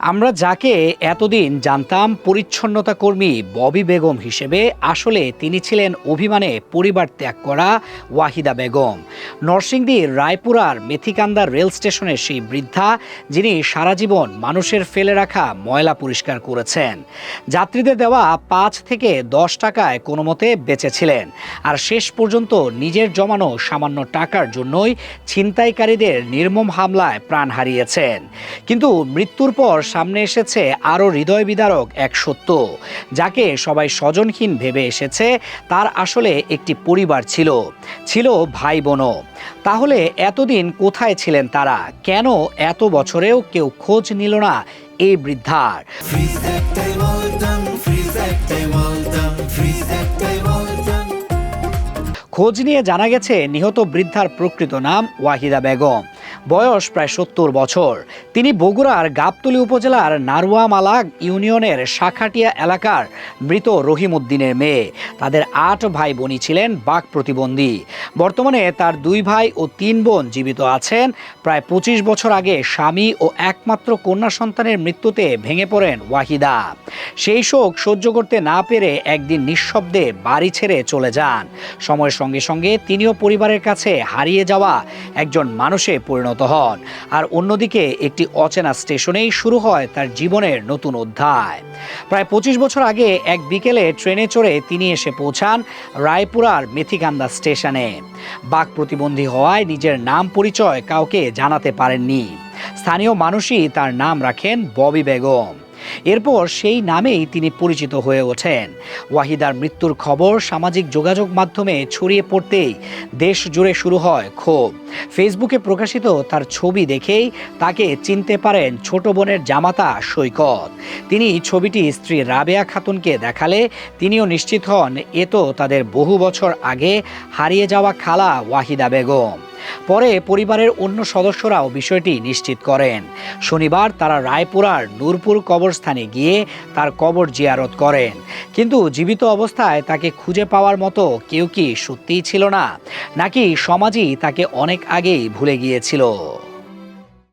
আমরা যাকে এতদিন জানতাম পরিচ্ছন্নতা কর্মী ববি বেগম হিসেবে, আসলে তিনি ছিলেন অভিমানে পরিবার ত্যাগ করা ওয়াহিদা বেগম। নরসিংদীর রায়পুরার মেথিকান্দার রেল স্টেশনের সেই বৃদ্ধা, যিনি সারা জীবন মানুষের ফেলে রাখা ময়লা পরিষ্কার করেছেন। যাত্রীদের দেওয়া ৫ থেকে ১০ টাকায় কোনো মতে বেঁচেছিলেন, আর শেষ পর্যন্ত নিজের জমানো সামান্য টাকার জন্যই ছিনতাইকারীদের নির্মম হামলায় প্রাণ হারিয়েছেন। কিন্তু মৃত্যুর পর সামনে এসেছে আরও হৃদয় বিদারক এক সত্য, যাকে সবাই স্বজনহীন ভেবে এসেছে, তার আসলে একটি পরিবার ছিল ভাই বোনও। তাহলে এতদিন কোথায় ছিলেন তারা? কেন এত বছরেও কেউ খোঁজ নিল না এই বৃদ্ধার? খোঁজ নিয়ে জানা গেছে, নিহত বৃদ্ধার প্রকৃত নাম ওয়াহিদা বেগম। বয়স প্রায় ৭০ বছর। তিনি বগুড়ার গাবতলী উপজেলার নারুয়ামালা ইউনিয়নের শাখাটিয়া এলাকার মৃত রহিম উদ্দিনের মেয়ে। তাদের ৮ ভাই বোনই ছিলেন বাক প্রতিবন্ধী। বর্তমানে তার ২ ভাই ও ৩ বোন জীবিত আছেন। প্রায় ২৫ বছর আগে স্বামী ও একমাত্র কন্যা সন্তানের মৃত্যুতে ভেঙে পড়েন ওয়াহিদা। সেই শোক সহ্য করতে না পেরে একদিন নিঃশব্দে বাড়ি ছেড়ে চলে যান। সময়ের সঙ্গে সঙ্গে তিনিও পরিবারের কাছে হারিয়ে যাওয়া একজন মানুষে পরিণত হন। আর অন্যদিকে একটি অচেনা স্টেশনেই শুরু হয় তার জীবনের নতুন অধ্যায়। প্রায় ২৫ বছর আগে এক বিকেলে ট্রেনে চড়ে তিনি এসে পৌঁছান রায়পুরার মেথিকান্দা স্টেশনে। বাক প্রতিবন্ধী হওয়ায় নিজের নাম পরিচয় কাউকে জানাতে পারেননি। স্থানীয় মানুষই তার নাম রাখেন ববি বেগম। এরপর সেই নামেই তিনি পরিচিত হয়ে ওঠেন। ওয়াহিদার মৃত্যুর খবর সামাজিক যোগাযোগ মাধ্যমে ছড়িয়ে পড়তেই দেশ জুড়ে শুরু হয় ক্ষোভ। ফেসবুকে প্রকাশিত তার ছবি দেখেই তাকে চিনতে পারেন ছোট বোনের জামাতা সৈকত। তিনি ছবিটি স্ত্রী রাবেয়া খাতুনকে দেখালে তিনিও নিশ্চিত হন এ তো তাদের বহু বছর আগে হারিয়ে যাওয়া খালা ওয়াহিদা বেগম। পরে পরিবারের অন্য সদস্যরাও বিষয়টি নিশ্চিত করেন। শনিবার তারা রায়পুরার নূরপুর কবরস্থানে গিয়ে তার কবর জিয়ারত করেন। কিন্তু জীবিত অবস্থায় তাকে খুঁজে পাওয়ার মতো কেউ কি সত্যিই ছিল না, নাকি সমাজই তাকে অনেক আগেই ভুলে গিয়েছিল?